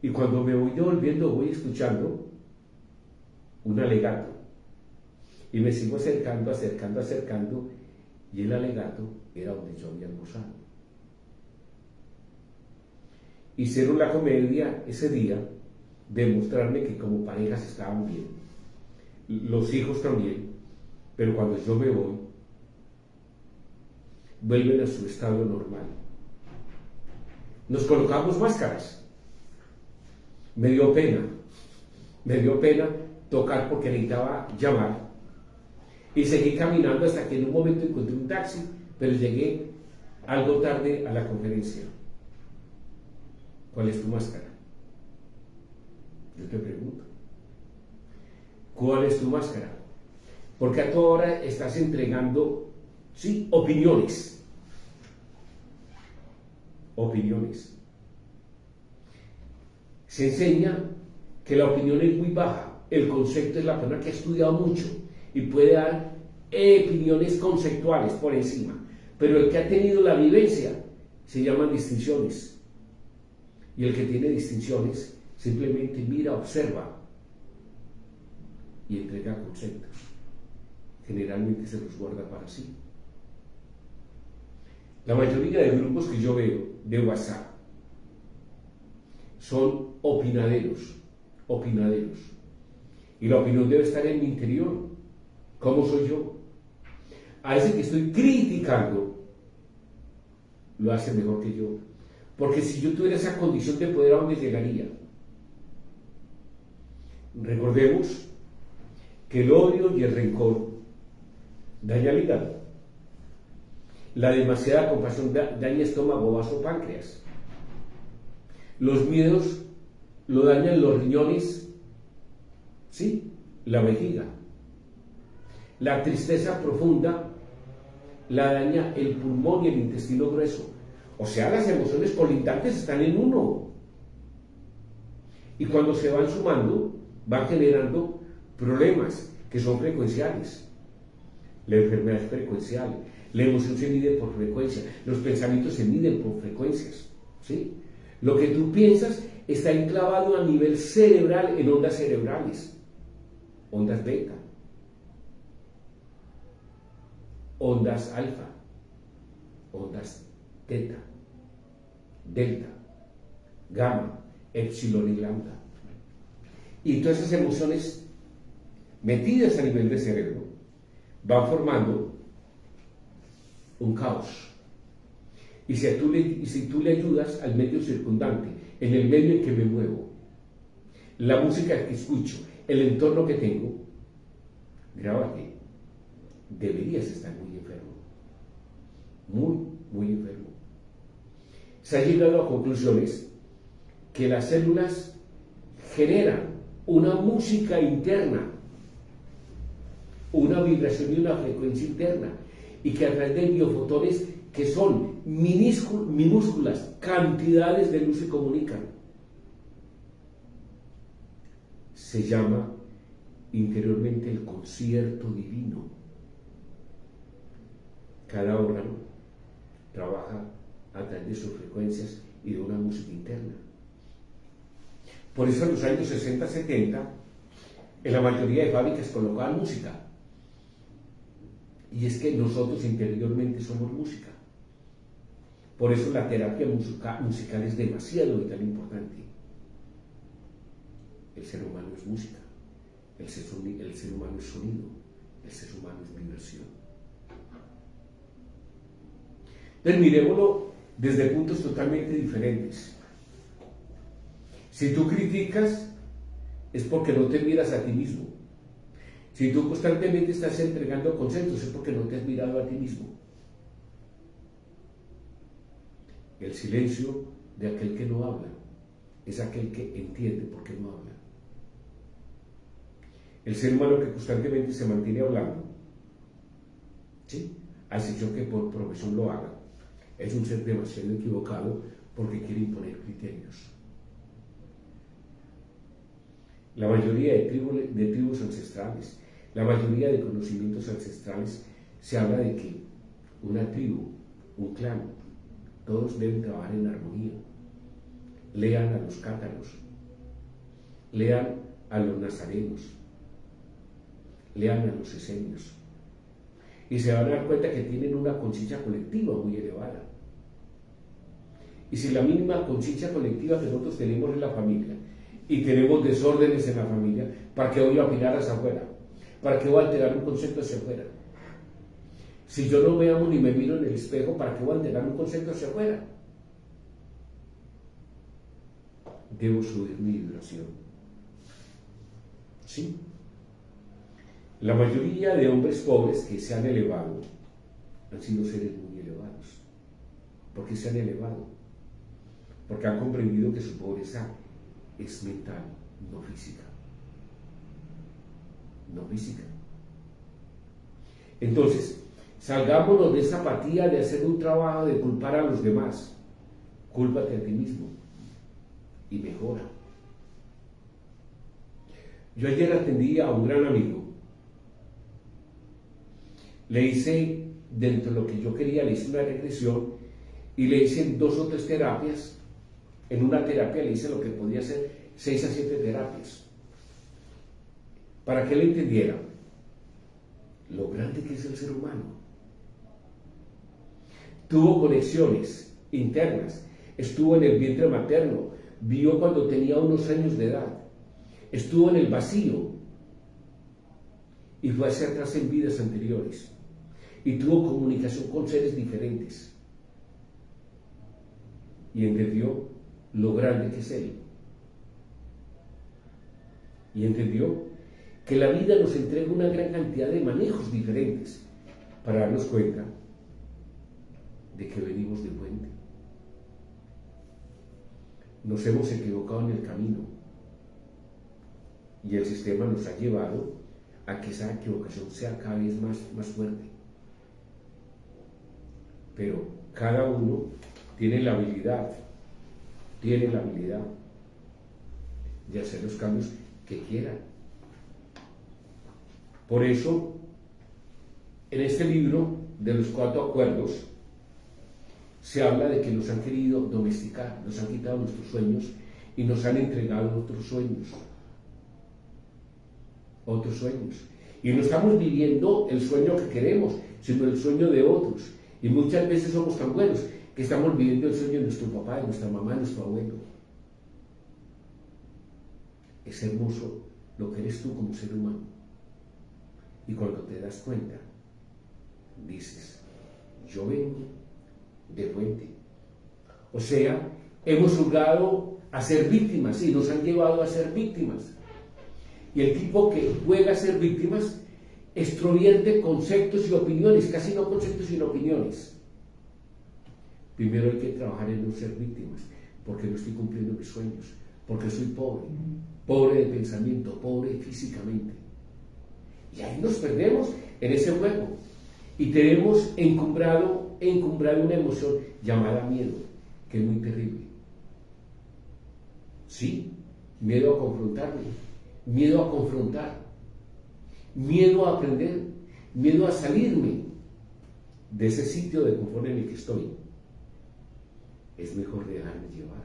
Y cuando me voy devolviendo, voy escuchando un alegato y me sigo acercando, y el alegato era donde yo había almorzado. Hicieron la comedia ese día de mostrarme que como parejas estaban bien, los hijos también, pero cuando yo me voy, vuelven a su estado normal. nos colocamos máscaras. Me dio pena tocar porque necesitaba llamar. Y seguí caminando hasta que en un momento encontré un taxi, pero llegué algo tarde a la conferencia. ¿Cuál es tu máscara? Yo te pregunto. ¿Cuál es tu máscara? Porque a toda hora estás entregando, sí, opiniones. Opiniones. Se enseña que la opinión es muy baja. El concepto es la persona que ha estudiado mucho y puede dar opiniones conceptuales por encima. Pero el que ha tenido la vivencia se llaman distinciones. Y el que tiene distinciones simplemente mira, observa y entrega conceptos. Generalmente se los guarda para sí. La mayoría de grupos que yo veo de WhatsApp son opinaderos. Y la opinión debe estar en mi interior. ¿Cómo soy yo? A ese que estoy criticando, lo hace mejor que yo. Porque si yo tuviera esa condición de poder, ¿a dónde llegaría? Recordemos que el odio y el rencor daña el hígado. La demasiada compasión daña estómago, vaso, páncreas. Los miedos lo dañan los riñones, sí, la vejiga. La tristeza profunda la daña el pulmón y el intestino grueso. O sea, las emociones colindantes están en uno. Y cuando se van sumando, van generando problemas que son frecuenciales. La enfermedad es frecuencial. La emoción se mide por frecuencia. Los pensamientos se miden por frecuencias. ¿Sí? Lo que tú piensas está enclavado a nivel cerebral en ondas cerebrales. Ondas beta. Ondas alfa. Ondas teta. Delta. Gamma. Epsilon y lambda. Y todas esas emociones metidas a nivel de cerebro van formando un caos. Y si tú le ayudas al medio circundante, en el medio en que me muevo, la música que escucho, el entorno que tengo, grábate, deberías estar muy enfermo. Muy enfermo. Se ha llegado a conclusiones que las células generan una música interna, una vibración y una frecuencia interna, y que a través de biofotones, que son minúsculas cantidades de luz, se comunican. Se llama interiormente el concierto divino. Cada órgano trabaja a través de sus frecuencias y de una música interna. Por eso en los años 60-70 en la mayoría de fábricas colocaban música. Y es que nosotros interiormente somos música. Por eso la terapia musical es demasiado vital e importante. El ser humano es música, el ser humano es sonido, el ser humano es vibración. Entonces miremoslo desde puntos totalmente diferentes. Si tú criticas, es porque no te miras a ti mismo. Si tú constantemente estás entregando conceptos, es porque no te has mirado a ti mismo. El silencio de aquel que no habla es aquel que entiende por qué no habla. El ser humano que constantemente se mantiene hablando, ¿sí?, a excepción que por profesión lo haga, es un ser demasiado equivocado porque quiere imponer criterios. La mayoría de tribus ancestrales, la mayoría de conocimientos ancestrales, se habla de que una tribu, un clan, todos deben trabajar en armonía. Lean a los cátaros, lean a los nazarenos, lean a los esenios, y se van a dar cuenta que tienen una conciencia colectiva muy elevada. Y si la mínima conciencia colectiva que nosotros tenemos en la familia, y tenemos desórdenes en la familia, ¿para qué voy a opinar hacia afuera? ¿Para qué voy a alterar un concepto hacia afuera? Si yo no me amo ni me miro en el espejo, ¿para qué voy a alterar un concepto hacia afuera? debo subir mi vibración. ¿Sí? La mayoría de hombres pobres que se han elevado han sido seres muy elevados. ¿Por qué se han elevado? Porque han comprendido que su pobreza es mental, no física. No física. Entonces, salgámonos de esa apatía de hacer un trabajo de culpar a los demás. Cúlpate a ti mismo y mejora. Yo ayer atendí a un gran amigo. Le hice, dentro de lo que yo quería, le hice una regresión y le hice 2 o 3 terapias. En una terapia le hice lo que podía ser 6 a 7 terapias. Para que él entendiera lo grande que es el ser humano. Tuvo conexiones internas, estuvo en el vientre materno, vio cuando tenía unos años de edad, estuvo en el vacío y fue hacia atrás en vidas anteriores y tuvo comunicación con seres diferentes y entendió lo grande que es él y entendió que la vida nos entrega una gran cantidad de manejos diferentes para darnos cuenta de que venimos de puente. Nos hemos equivocado en el camino y el sistema nos ha llevado a que esa equivocación sea cada vez más fuerte. Pero cada uno tiene la habilidad de hacer los cambios que quiera. Por eso, en este libro de los 4 acuerdos, se habla de que nos han querido domesticar, nos han quitado nuestros sueños y nos han entregado otros sueños. Otros sueños. Y no estamos viviendo el sueño que queremos, sino el sueño de otros. Y muchas veces somos tan buenos que estamos viviendo el sueño de nuestro papá, de nuestra mamá, de nuestro abuelo. Es hermoso lo que eres tú como ser humano. Y cuando te das cuenta, dices, yo vengo de fuente. O sea, hemos jugado a ser víctimas y nos han llevado a ser víctimas. Y el tipo que juega a ser víctimas extrovierte conceptos y opiniones, casi no conceptos sino opiniones. Primero hay que trabajar en no ser víctimas, porque no estoy cumpliendo mis sueños, porque soy pobre de pensamiento, pobre físicamente. Y ahí nos perdemos en ese juego y tenemos encumbrado una emoción llamada miedo, que es muy terrible. Sí, miedo a confrontarme, miedo a confrontar, miedo a aprender, miedo a salirme de ese sitio de confort en el que estoy. Es mejor dejarme llevar.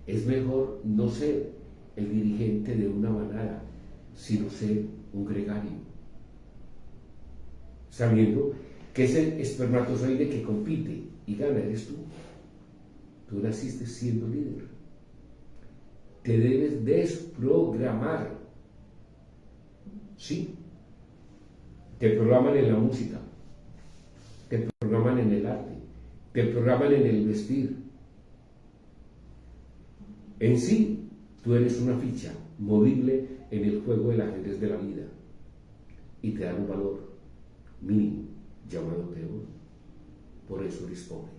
Es mejor no ser el dirigente de una manada, sino ser un gregario, sabiendo que ese espermatozoide que compite y gana eres tú. Tú naciste siendo líder. Te debes desprogramar. Sí. Te programan en la música, te programan en el arte, te programan en el vestir. En sí, tú eres una ficha movible en el juego del ajedrez de la vida y te dan un valor mínimo llamado peor. Por eso eres pobre.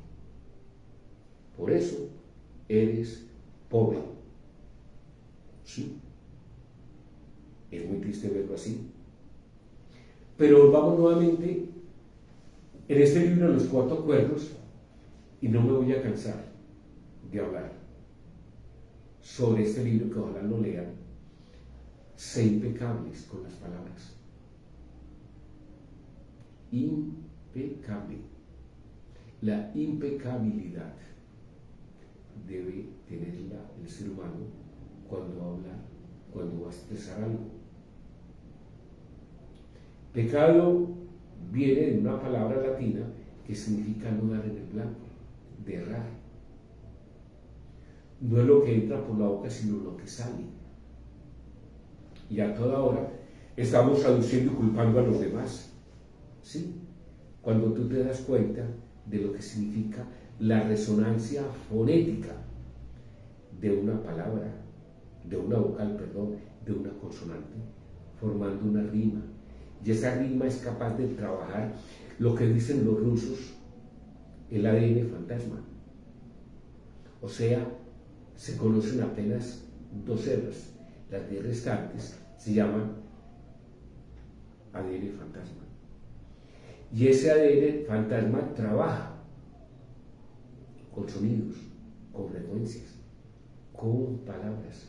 Por eso eres pobre. Sí. Es muy triste verlo así. Pero vamos nuevamente en este libro de los 4 acuerdos y no me voy a cansar de hablar sobre este libro, que ojalá lo lean. Sé impecables con las palabras. Impecable. La impecabilidad debe tenerla el ser humano cuando habla, cuando va a expresar algo. Pecado viene de una palabra latina que significa no dar en el blanco, de errar. No es lo que entra por la boca, sino lo que sale. Y a toda hora estamos traduciendo y culpando a los demás. ¿Sí? Cuando tú te das cuenta de lo que significa la resonancia fonética de una palabra, de una vocal, perdón, de una consonante, formando una rima. Y esa rima es capaz de trabajar lo que dicen los rusos, el ADN fantasma. O sea, se conocen apenas 2 hebras. Las 10 restantes se llaman ADN fantasma. Y ese ADN fantasma trabaja con sonidos, con frecuencias, con palabras,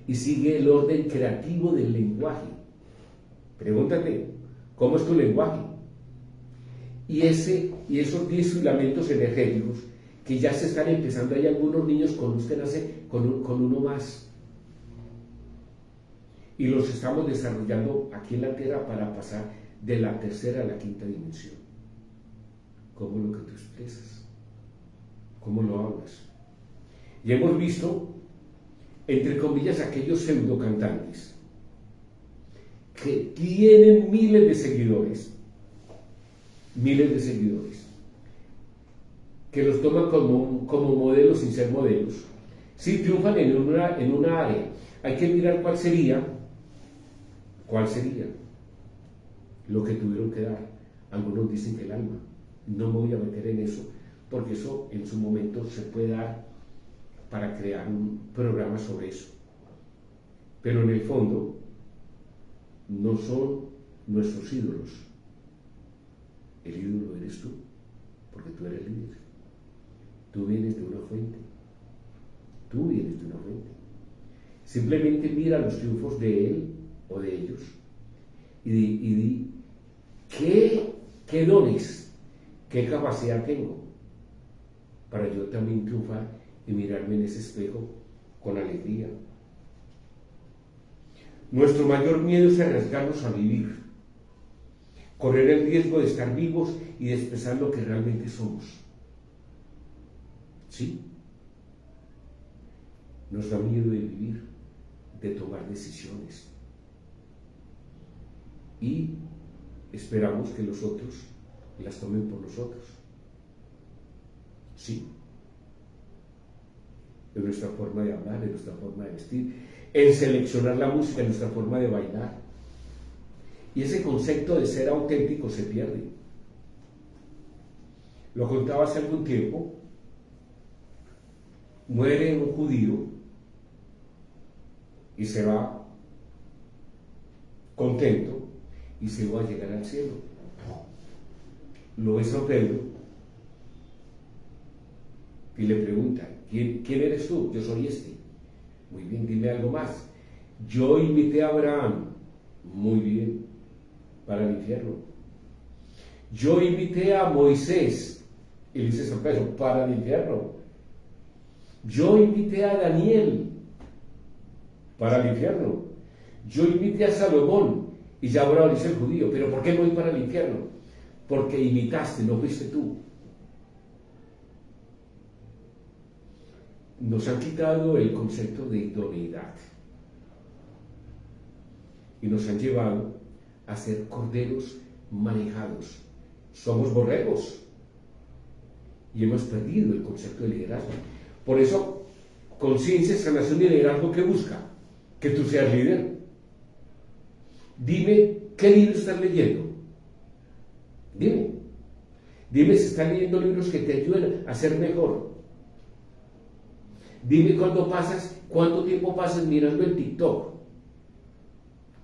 y sigue el orden creativo del lenguaje. Pregúntate, ¿cómo es tu lenguaje? Y esos 10 filamentos energéticos que ya se están empezando, hay algunos niños con usted nace con uno más. Y los estamos desarrollando aquí en la Tierra para pasar de la 3ª a la 5ª dimensión. ¿Cómo lo que tú expresas? ¿Cómo lo hablas? Y hemos visto, entre comillas, aquellos pseudo cantantes que tienen miles de seguidores, que los toman como modelos sin ser modelos. Si triunfan en una área, hay que mirar cuál sería lo que tuvieron que dar. Algunos dicen que el alma. No me voy a meter en eso, porque eso en su momento se puede dar para crear un programa sobre eso. Pero en el fondo no son nuestros ídolos. El ídolo eres tú, porque tú eres líder. Tú vienes de una fuente. Simplemente mira los triunfos de él o de ellos y di qué dones, qué capacidad tengo para yo también triunfar y mirarme en ese espejo con alegría. Nuestro mayor miedo es arriesgarnos a vivir, correr el riesgo de estar vivos y de expresar lo que realmente somos. ¿Sí? Nos da miedo de vivir, de tomar decisiones. Y esperamos que los otros las tomen por nosotros. Sí. En nuestra forma de hablar, en nuestra forma de vestir, en seleccionar la música, en nuestra forma de bailar. Y ese concepto de ser auténtico se pierde. Lo contaba hace algún tiempo. Muere un judío y se va contento y se va a llegar al cielo. Lo ves a Pedro y le pregunta, ¿quién eres tú? Yo soy este. Muy bien, dime algo más. Yo invité a Abraham. Muy bien, para el infierno. Yo invité a Moisés. Y le dice San Pedro, para el infierno. Yo invité a Daniel para el infierno. Yo invité a Salomón. Y ya ahora dice el judío, ¿pero por qué no voy para el infierno? Porque imitaste, no fuiste tú. Nos han quitado el concepto de idoneidad y nos han llevado a ser corderos manejados. Somos borregos y hemos perdido el concepto de liderazgo. Por eso, conciencia, sanación y liderazgo, ¿qué busca? Que tú seas líder. Dime, ¿qué libro estás leyendo? Dime si estás leyendo libros que te ayuden a ser mejor. Dime cuánto tiempo pasas mirando el TikTok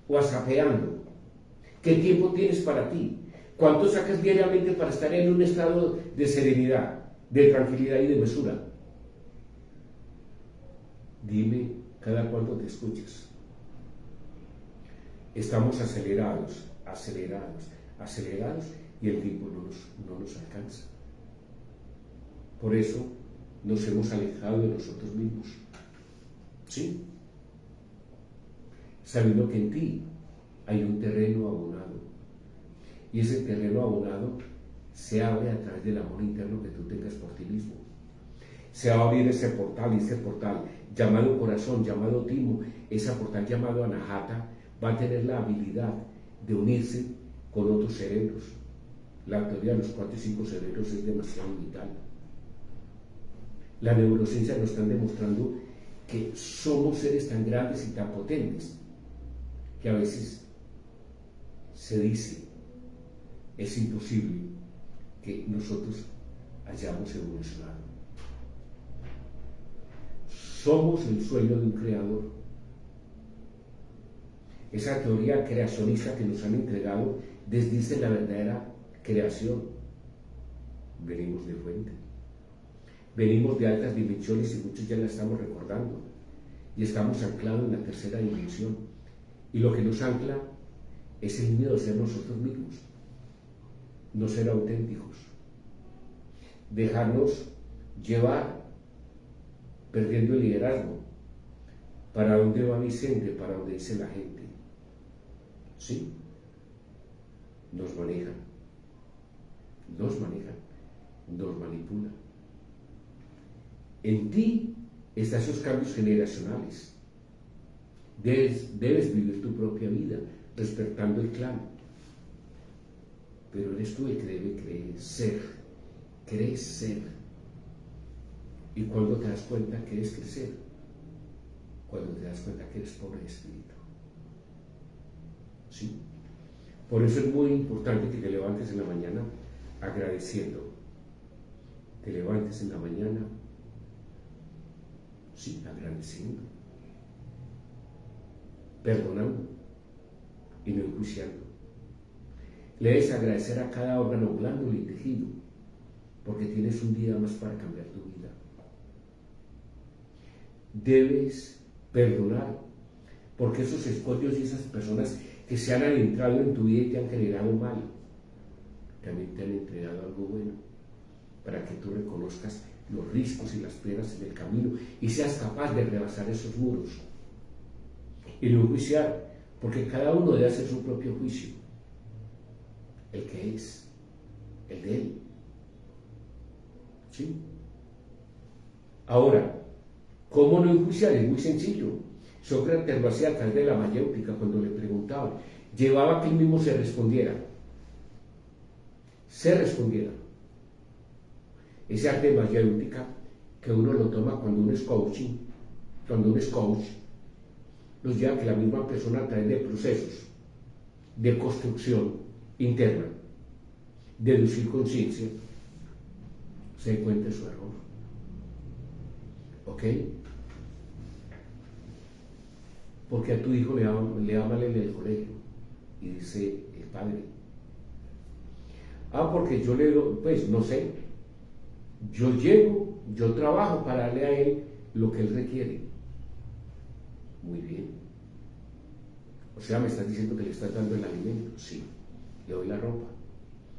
o zapeando. ¿Qué tiempo tienes para ti? ¿Cuánto sacas diariamente para estar en un estado de serenidad, de tranquilidad y de mesura? Dime cada cuánto te escuchas. Estamos acelerados y el tiempo no nos alcanza. Por eso nos hemos alejado de nosotros mismos. ¿Sí? Sabiendo que en ti hay un terreno abonado. Y ese terreno abonado se abre a través del amor interno que tú tengas por ti mismo. Se va a abrir ese portal llamado corazón, llamado timo, ese portal llamado anahata, va a tener la habilidad de unirse con otros cerebros. La teoría de los 4 y 5 cerebros es demasiado vital. La neurociencia nos está demostrando que somos seres tan grandes y tan potentes que a veces se dice, es imposible que nosotros hayamos evolucionado. Somos el sueño de un creador. Esa teoría creacionista que nos han entregado desdice la verdadera creación. Venimos de fuente. Venimos de altas dimensiones y muchos ya la estamos recordando. Y estamos anclados en la tercera dimensión. Y lo que nos ancla es el miedo a ser nosotros mismos. No ser auténticos. Dejarnos llevar, perdiendo el liderazgo. ¿Para dónde va Vicente? ¿Para dónde dice la gente? Sí, nos manejan, nos manipulan. En ti están esos cambios generacionales. Debes vivir tu propia vida, respetando el clan. Pero eres tú el que debe crecer. ¿Y cuando te das cuenta que es crecer? Cuando te das cuenta que eres pobre de espíritu. ¿Sí? Por eso es muy importante que te levantes en la mañana agradeciendo. Te levantes en la mañana, sí, agradeciendo, perdonando y no enjuiciando. Le debes agradecer a cada órgano, glándula y tejido, porque tienes un día más para cambiar tu vida. Debes perdonar, porque esos escollos y esas personas que se han adentrado en tu vida y te han generado mal, también te han entregado algo bueno, para que tú reconozcas los riscos y las piedras en el camino y seas capaz de rebasar esos muros. Y no enjuiciar, porque cada uno debe hacer su propio juicio, el que es, el de él. ¿Sí? Ahora, ¿cómo no enjuiciar? Es muy sencillo. Sócrates lo hacía a través de la mayéutica cuando le preguntaban. Llevaba que él mismo se respondiera. Ese arte de mayéutica que uno lo toma cuando uno es coaching, nos lleva a que la misma persona a través de procesos de construcción interna, deducir conciencia, se dé cuenta de su error. ¿Ok? Porque a tu hijo le va mal en el colegio. Y dice el padre. Porque yo le doy, pues no sé. Yo llego, yo trabajo para darle a él lo que él requiere. Muy bien. O sea, me estás diciendo que le estás dando el alimento. Sí. Le doy la ropa.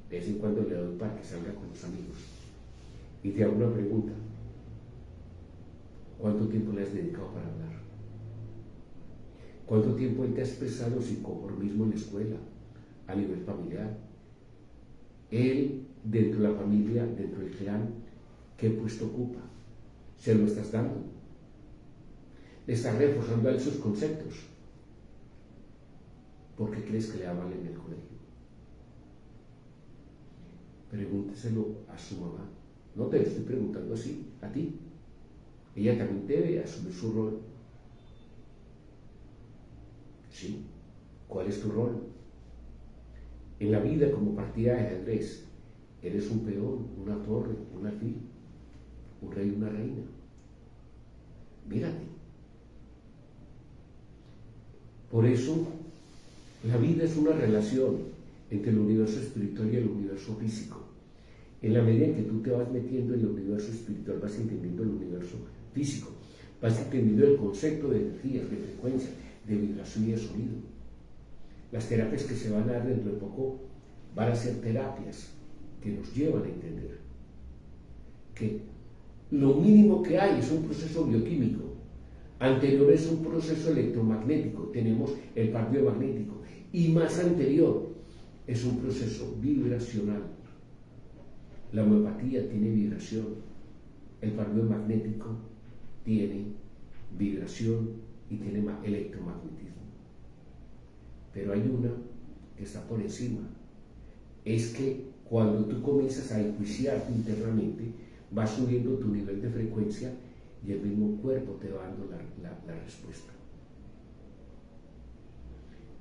De vez en cuando le doy para que salga con los amigos. Y te hago una pregunta. ¿Cuánto tiempo le has dedicado para hablar? ¿Cuánto tiempo él te ha expresado su inconformismo en la escuela, a nivel familiar? Él, dentro de la familia, dentro del clan, ¿qué puesto ocupa? ¿Se lo estás dando? ¿Le estás reforzando a él sus conceptos? ¿Por qué crees que le va mal en el colegio? Pregúnteselo a su mamá. No te lo estoy preguntando así, a ti. Ella también debe asumir su rol. ¿Sí? ¿Cuál es tu rol? En la vida, como partida de ajedrez, eres un peón, una torre, un alfil, un rey, una reina. Mírate. Por eso, la vida es una relación entre el universo espiritual y el universo físico. En la medida en que tú te vas metiendo en el universo espiritual, vas entendiendo el universo físico, vas entendiendo el concepto de energías, de frecuencia, de vibración y de sonido. Las terapias que se van a dar dentro de poco van a ser terapias que nos llevan a entender que lo mínimo que hay es un proceso bioquímico, anterior es un proceso electromagnético, tenemos el par biomagnético, y más anterior es un proceso vibracional. La homeopatía tiene vibración, el par biomagnético tiene vibración y tiene electromagnetismo. Pero hay una que está por encima. Es que cuando tú comienzas a enjuiciarte internamente, vas subiendo tu nivel de frecuencia y el mismo cuerpo te va dando la respuesta.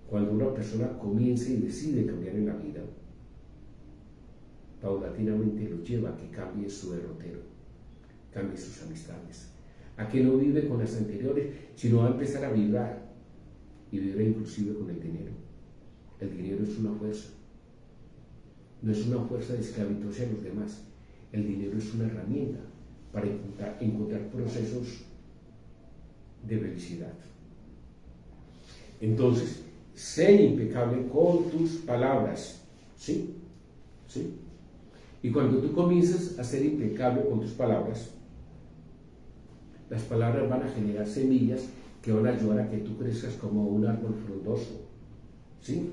Cuando una persona comienza y decide cambiar en la vida, paulatinamente lo lleva a que cambie su derrotero, cambie sus amistades, a que no vive con las anteriores, sino va a empezar a vibrar, y vibra inclusive con el dinero. El dinero es una fuerza, no es una fuerza de esclavitud hacia los demás. El dinero es una herramienta para encontrar procesos de felicidad. Entonces, sé impecable con tus palabras, ¿sí? ¿Sí? Y cuando tú comienzas a ser impecable con tus palabras, las palabras van a generar semillas que van a ayudar a que tú crezcas como un árbol frondoso, ¿sí?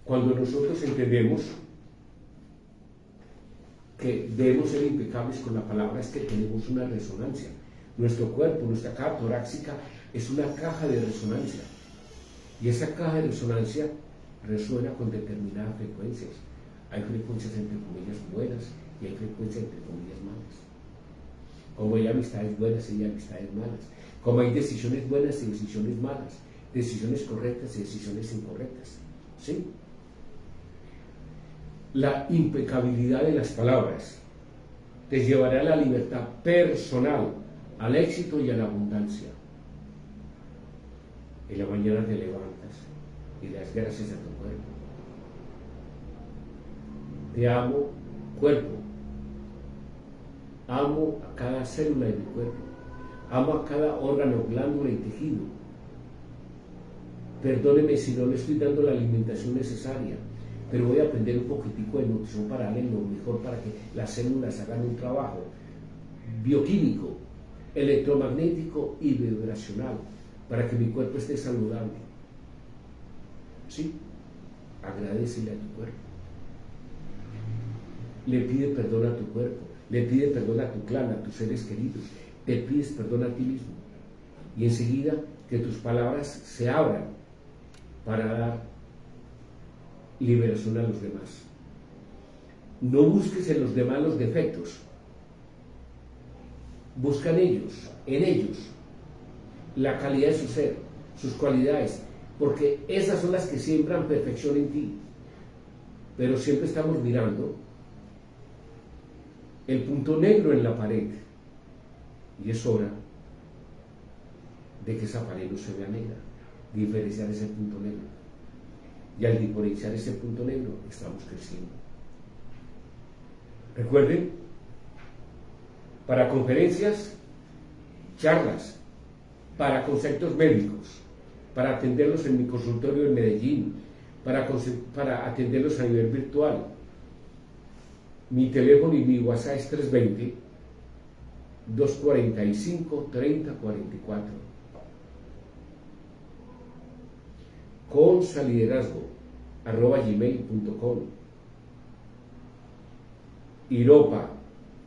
Cuando nosotros entendemos que debemos ser impecables con la palabra, es que tenemos una resonancia. Nuestro cuerpo, nuestra caja torácica es una caja de resonancia, y esa caja de resonancia resuena con determinadas frecuencias. Hay frecuencias entre comillas buenas y hay frecuencias entre comillas malas. Como hay amistades buenas y hay amistades malas. Como hay decisiones buenas y decisiones malas. Decisiones correctas y decisiones incorrectas. ¿Sí? La impecabilidad de las palabras te llevará a la libertad personal, al éxito y a la abundancia. En la mañana te levantas y le das gracias a tu cuerpo. Te amo, cuerpo. Amo a cada célula de mi cuerpo. Amo a cada órgano, glándula y tejido. Perdóneme si no le estoy dando la alimentación necesaria, pero voy a aprender un poquitico de nutrición para darle lo mejor para que las células hagan un trabajo bioquímico, electromagnético y vibracional, para que mi cuerpo esté saludable. ¿Sí? Agradécele a tu cuerpo. Le pide perdón a tu cuerpo, le pide perdón a tu clan, a tus seres queridos, te pides perdón a ti mismo. Y enseguida que tus palabras se abran para dar liberación a los demás. No busques en los demás los defectos, busca en ellos, la calidad de su ser, sus cualidades, porque esas son las que siembran perfección en ti. Pero siempre estamos mirando el punto negro en la pared, y es hora de que esa pared no se vea negra, diferenciar ese punto negro, y al diferenciar ese punto negro estamos creciendo. Recuerden, para conferencias, charlas, para conceptos médicos, para atenderlos en mi consultorio en Medellín, para atenderlos a nivel virtual. Mi teléfono y mi WhatsApp es 320-245-3044. consaliderazgo@gmail.com. Iropa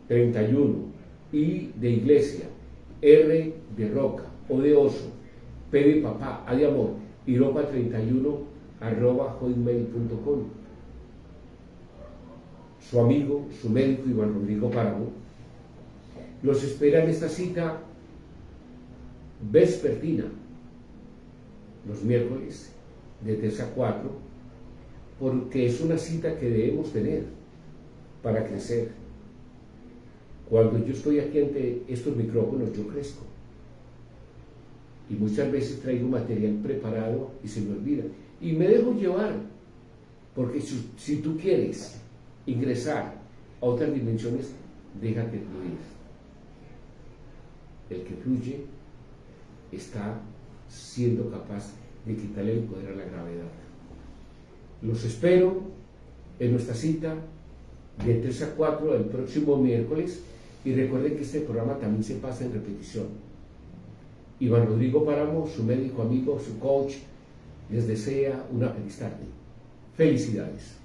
31, I de iglesia, R de roca, O de oso, P de papá, A de amor, Iropa 31 @hotmail.com. Su amigo, su médico Iván Rodrigo Páramo los espera en esta cita vespertina, los miércoles de 3 a 4, porque es una cita que debemos tener para crecer. Cuando yo estoy aquí ante estos micrófonos, yo crezco. Y muchas veces traigo material preparado y se me olvida. Y me dejo llevar, porque si tú quieres ingresar a otras dimensiones, déjate fluir. El que fluye está siendo capaz de quitarle el poder a la gravedad. Los espero en nuestra cita de 3 a 4 el próximo miércoles, y recuerden que este programa también se pasa en repetición. Iván Rodrigo Páramo, su médico amigo, su coach, les desea una feliz tarde. Felicidades.